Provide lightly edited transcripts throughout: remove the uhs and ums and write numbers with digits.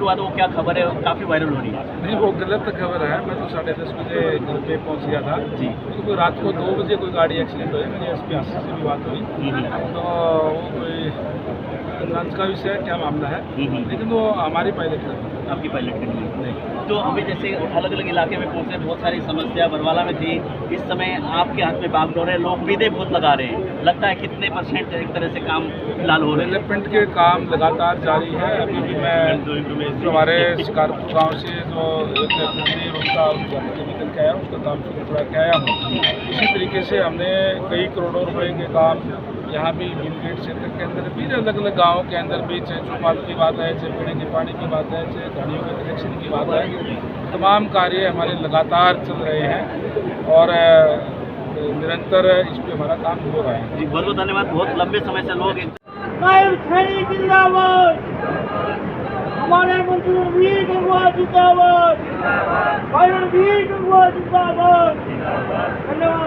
हुआ था, वो क्या खबर है, काफ़ी वायरल हो रही है? नहीं, वो गलत खबर है। मैं तो 10:30 बजे घर पे पहुंच गया था जी। तो रात को 2 बजे कोई गाड़ी एक्सीडेंट हुई। मेरी एसपी से भी बात हुई तो वो कोई जांच का विषय है, क्या मामला है, लेकिन वो हमारी पायलट है, आपकी पायलट के लिए। तो अभी जैसे अलग अलग इलाके में पहुंचे, बहुत सारी समस्या बरवाला में थी, इस समय आपके हाथ में बागडोर है, लोग विदे बहुत लगा रहे हैं, लगता है कितने % एक तरह से काम फिलहाल हो रहे हैं? डेवलपमेंट के काम लगातार जारी है। अभी भी मैं जो हमारे शिकारपुर गाँव से जो एक मंदिर उसका निकल के आया, उसका काम शुरू करा के आया हूँ। इसी तरीके से हमने कई करोड़ों रुपए के काम यहाँ भी भीमगेट क्षेत्र के अंदर भी, अलग अलग गाँवों के अंदर भी, चाहे चौपाल की बात है, चाहे पीने के पानी की बात है, चाहे गाड़ियों के कनेक्शन की बात है, तमाम कार्य हमारे लगातार चल रहे हैं और निरंतर इस पर हमारा काम हो रहा है। जी, बहुत बहुत धन्यवाद। बहुत लंबे समय से लोग हमारे मंत्री वीर गंगवा जिंदाबाद, वीर गंगवा जिंदाबाद। धन्यवाद।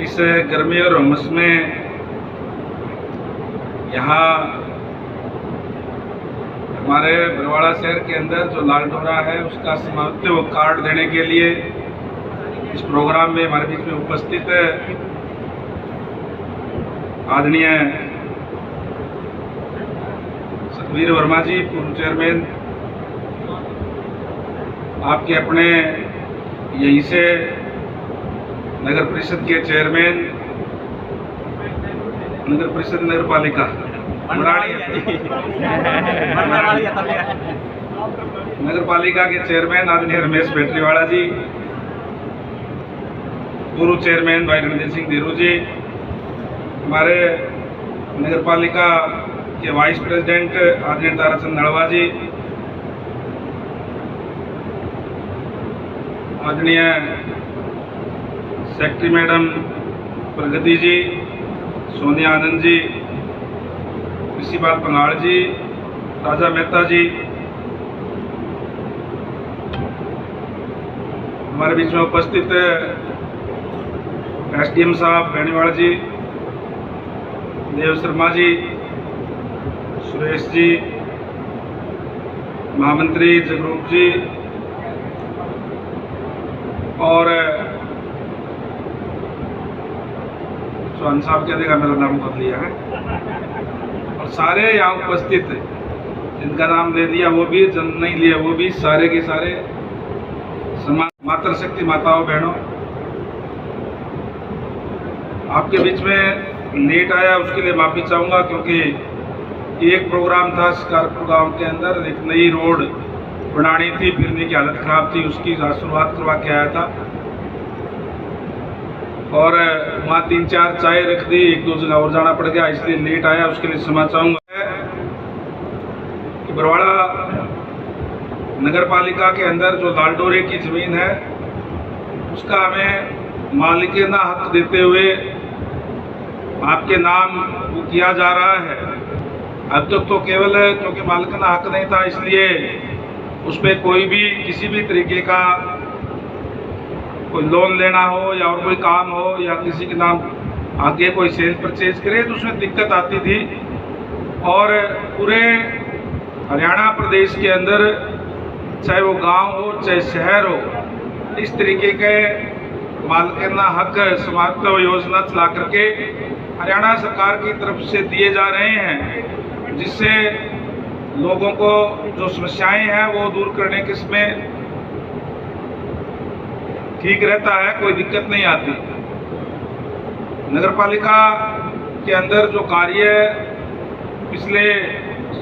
इस गर्मी और उमस में यहाँ हमारे बरवाड़ा शहर के अंदर जो लालडोरा है उसका समाप्त कार्ड देने के लिए इस प्रोग्राम में हमारे बीच में उपस्थित आदरणीय सतवीर वर्मा जी, पूर्व चेयरमैन, आपके अपने यहीं से नगर परिषद के चेयरमैन, नगर परिषद नगर पालिका नगर पालिका के चेयरमैन आदरणीय रमेश बेटरीवाला जी, पूर्व चेयरमैन भाई रणधीर सिंह देरू जी, हमारे नगर पालिका के वाइस प्रेसिडेंट आदरणीय ताराचंद नड़वा जी, आदरणीय सेक्रेटरी मैडम प्रगति जी, सोनिया आनंद जी, ऋषिपाल पंगाड़ जी, राजा मेहता जी, हमारे बीच में उपस्थित SDM साहब बेनीवाल जी, देव शर्मा जी, सुरेश जी, महामंत्री जगरूप जी और चौहान साहब क्या देगा, मेरा नाम बदल लिया है, और सारे यहाँ उपस्थित जिनका नाम ले दिया वो भी, जन नहीं लिया वो भी, सारे के सारे मातृ शक्ति माताओं बहनों, आपके बीच में लेट आया उसके लिए माफ़ी चाहूँगा, क्योंकि एक प्रोग्राम था शिकारपुर गांव के अंदर, एक नई रोड बनानी थी, फिरने की हालत ख़राब थी, उसकी शुरुआत करवा के आया था और वहाँ 3-4 चाय रख दी, 1-2 जगह और जाना पड़ गया, इसलिए लेट आया, उसके लिए क्षमा चाहूँगा। कि बरवाड़ा नगर पालिका के अंदर जो लालडोरे की ज़मीन है उसका हमें मालिकाना हक देते हुए आपके नाम वो किया जा रहा है। अब तक तो केवल क्योंकि मालिकाना हक नहीं था इसलिए उस पर कोई भी किसी भी तरीके का कोई लोन लेना हो या और कोई काम हो या किसी के नाम आगे कोई सेल परचेज करे तो उसमें दिक्कत आती थी। और पूरे हरियाणा प्रदेश के अंदर चाहे वो गांव हो चाहे शहर हो, इस तरीके के मालिकाना हक समाप्त योजना चला करके हरियाणा सरकार की तरफ से दिए जा रहे हैं, जिससे लोगों को जो समस्याएं हैं वो दूर करने के समय ठीक रहता है, कोई दिक्कत नहीं आती। नगर पालिका के अंदर जो कार्य पिछले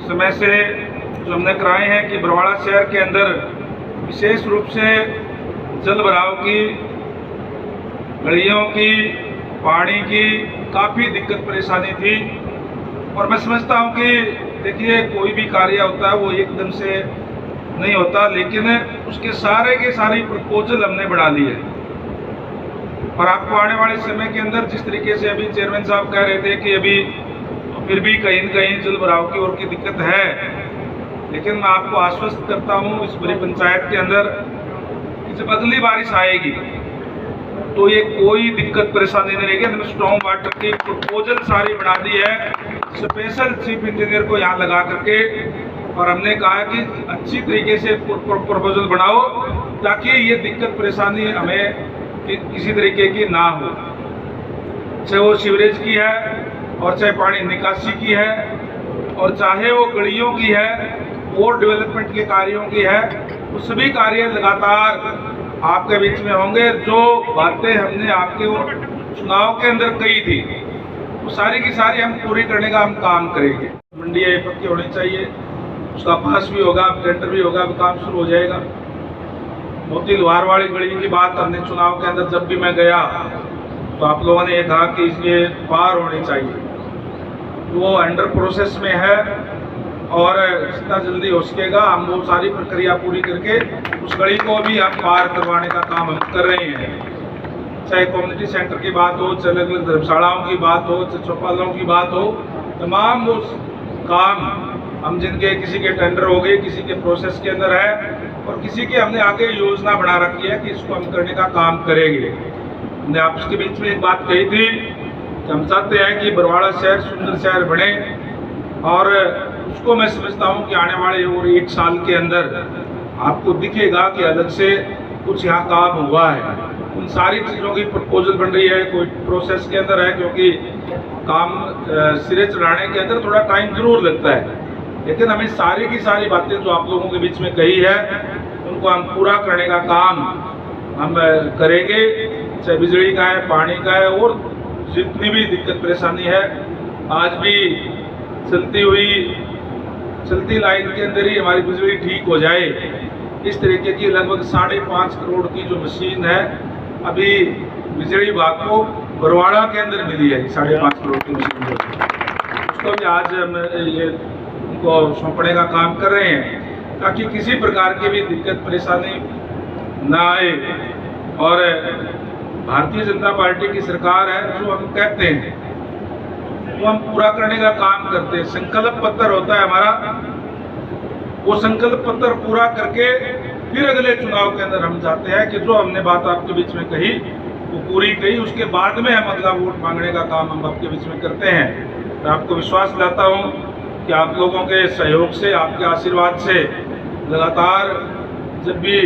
समय से जो हमने कराए हैं कि बरवाड़ा शहर के अंदर विशेष रूप से जल भराव की, गलियों की, पानी की काफ़ी दिक्कत परेशानी थी। और मैं समझता हूँ कि देखिए कोई भी कार्य होता है वो एकदम से नहीं होता, लेकिन उसके सारे के सारी प्रपोजल हमने बढ़ा ली है। और आपको आने वाले समय के अंदर जिस तरीके से अभी चेयरमैन साहब कह रहे थे कि अभी फिर भी कहीं न कहीं जल भराव की ओर की दिक्कत है, लेकिन मैं आपको आश्वस्त करता हूँ इस बड़ी पंचायत के अंदर कि जब अगली बारिश आएगी तो ये कोई दिक्कत परेशानी नहीं रहेगी। हमने स्ट्रॉन्ग वाटर की प्रपोजल सारी बना दी है, स्पेशल चीफ इंजीनियर को यहाँ लगा करके, और हमने कहा कि अच्छी तरीके से प्रपोजल बनाओ ताकि ये दिक्कत परेशानी हमें किसी तरीके की ना हो, चाहे वो सीवरेज की है और चाहे पानी निकासी की है और चाहे वो गलियों की है और डेवलपमेंट के कार्यों की है। वो सभी कार्य लगातार आपके बीच में होंगे। जो बातें हमने आपके वो चुनाव के अंदर कही थी वो सारी की सारी हम पूरी करने का हम काम करेंगे। मंडी पक्की होनी चाहिए, उसका पास भी होगा, टेंडर भी होगा, काम शुरू हो जाएगा। मोती लोहार वाली गली की बात हमने चुनाव के अंदर जब भी मैं गया तो आप लोगों ने ये कहा कि इसलिए पार होनी चाहिए, वो अंडर प्रोसेस में है और जितना जल्दी हो सकेगा हम वो सारी प्रक्रिया पूरी करके उस गली को भी हम पार करवाने का काम हम कर रहे हैं। चाहे कम्युनिटी सेंटर की बात हो, चाहे अलग अलग धर्मशालाओं की बात हो, चाहे चौपालों की बात हो, तमाम वो काम हम जिनके किसी के टेंडर हो गए, किसी के प्रोसेस के अंदर है और किसी की हमने आगे योजना बना रखी है कि इसको हम करने का काम करेंगे। हमने आपके बीच में एक बात कही थी कि हम चाहते हैं कि बरवाड़ा शहर सुंदर शहर बने और उसको मैं समझता हूँ कि आने वाले और 1 साल के अंदर आपको दिखेगा कि अलग से कुछ यहाँ काम हुआ है। उन सारी चीज़ों की प्रपोजल बन रही है, कोई प्रोसेस के अंदर है, क्योंकि काम सिरे चढ़ाने के अंदर थोड़ा टाइम जरूर लगता है, लेकिन हमें सारी की सारी बातें जो आप लोगों के बीच में कही है उनको हम पूरा करने का काम हम करेंगे। चाहे बिजली का है, पानी का है और जितनी भी दिक्कत परेशानी है, आज भी चलती लाइन के अंदर ही हमारी बिजली ठीक हो जाए, इस तरीके की लगभग 5.5 करोड़ की जो मशीन है अभी बिजली विभाग को बरवाड़ा के अंदर मिली है। 5.5 करोड़ की मशीन उसको भी आज हम ये उनको सौंपने का काम कर रहे हैं ताकि किसी प्रकार की भी दिक्कत परेशानी ना आए। और भारतीय जनता पार्टी की सरकार है, जो हम कहते हैं वो हम पूरा करने का काम करते हैं। संकल्प पत्र होता है हमारा, वो संकल्प पत्र पूरा करके फिर अगले चुनाव के अंदर हम चाहते हैं कि जो हमने बात आपके बीच में कही वो पूरी कही, उसके बाद में हम अगला वोट मांगने का काम हम आपके बीच में करते हैं। मैं आपको विश्वास दिलाता हूँ कि आप लोगों के सहयोग से, आपके आशीर्वाद से लगातार जब भी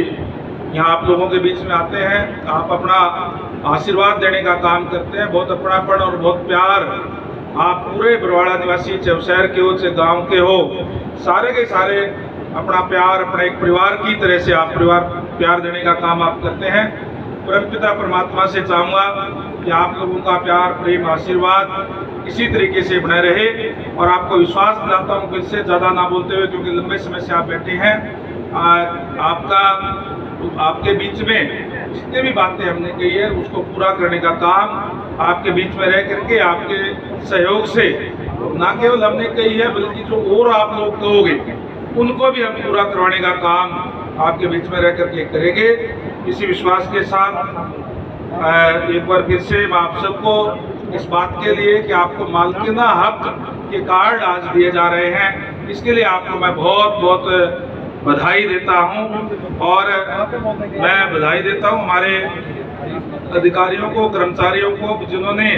यहाँ आप लोगों के बीच में आते हैं आप अपना आशीर्वाद देने का काम करते हैं। बहुत अपनापन और बहुत प्यार आप पूरे बरवाड़ा निवासी, चाहे शहर के हो चाहे गांव के हो, सारे के सारे अपना प्यार अपने एक परिवार की तरह से आप प्यार देने का काम आप करते हैं। परमपिता परमात्मा से चाहूँगा कि आप लोगों का प्यार, प्रेम, आशीर्वाद इसी तरीके से बने रहे। और आपको विश्वास दिलाता हूँ कि इससे ज़्यादा ना बोलते हुए, क्योंकि लंबे समय से आप बैठे हैं, आपके बीच में जितने भी बातें हमने कही है उसको पूरा करने का काम आपके बीच में रह करके आपके सहयोग से ना केवल हमने कही है बल्कि जो और आप लोग कहोगे उनको भी हम पूरा करवाने का काम आपके बीच में रह करके करेंगे। इसी विश्वास के साथ एक बार फिर से मैं आप सबको इस बात के लिए कि आपको मालकिना हक के कार्ड आज दिए जा रहे हैं, इसके लिए आपको मैं बहुत बहुत बधाई देता हूं। और मैं बधाई देता हूं हमारे अधिकारियों को, कर्मचारियों को, जिन्होंने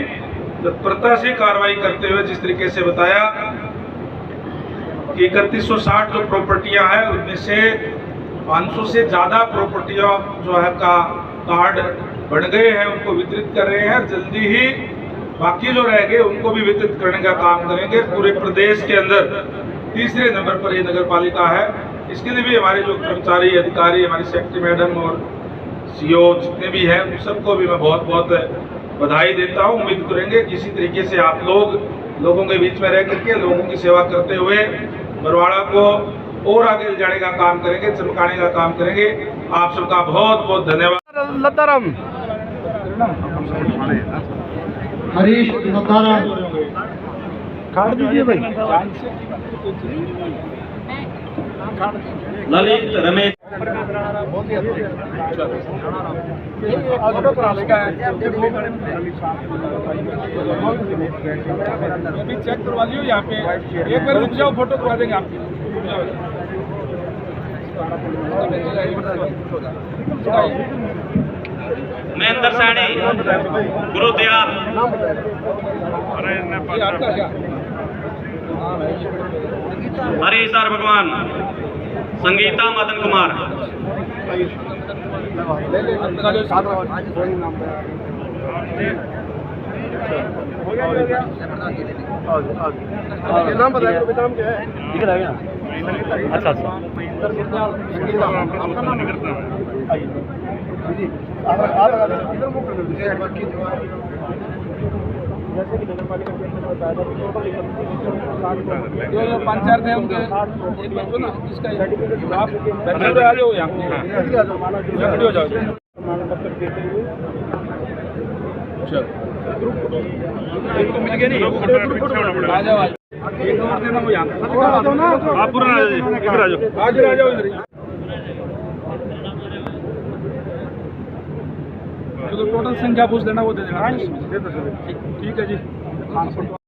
तत्परता से कार्रवाई करते हुए जिस तरीके से बताया कि 3160 जो प्रॉपर्टियां हैं उनमें से 500 से ज़्यादा प्रॉपर्टियां जो है का कार्ड बन गए हैं, उनको वितरित कर रहे हैं। जल्दी ही बाकी जो रह गए उनको भी वितरित करने का काम करेंगे। पूरे प्रदेश के अंदर तीसरे नंबर पर ये नगर पालिका है। इसके लिए भी हमारे जो कर्मचारी, अधिकारी, हमारी सेक्रेटरी मैडम और सीओ जितने भी हैं उन सबको भी मैं बहुत बहुत बधाई देता हूँ। उम्मीद करेंगे कि इसी तरीके से आप लोगों के बीच में रह करके लोगों की सेवा करते हुए बरवाड़ा को और आगे ले जाने का काम करेंगे, चमकाने का काम करेंगे। आप सबका बहुत बहुत धन्यवाद। लताराम हरीश लताराम काट दीजिए भाई। ललित रमेश अभी चेक करवा लियो यहाँ पे, एक बार रुक जाओ, फोटो करवा देंगे आपकी। महेंद्र साड़ी गुरुदयाल आपका क्या हरी सर भगवान, संगीता मदन कुमार, नाम बताया, नाम क्या है? दिख रहा है ना? अच्छा अच्छा। जैसे कि नगर पालिका के अंदर बताया था टोटल जो पंचायत है उनके एक बच्चों ना इसका आप बैठे आ जाओ यहाँ हो जाओ प्रमाण पत्र देते हुए एक को मिल गया नहीं आ जाओ एक और देना वो यहाँ आप पूरा इधर आ जाओ आ जाओ इधर जो टोटल संख्या पूछ लेना वो दे देना ठीक है जी।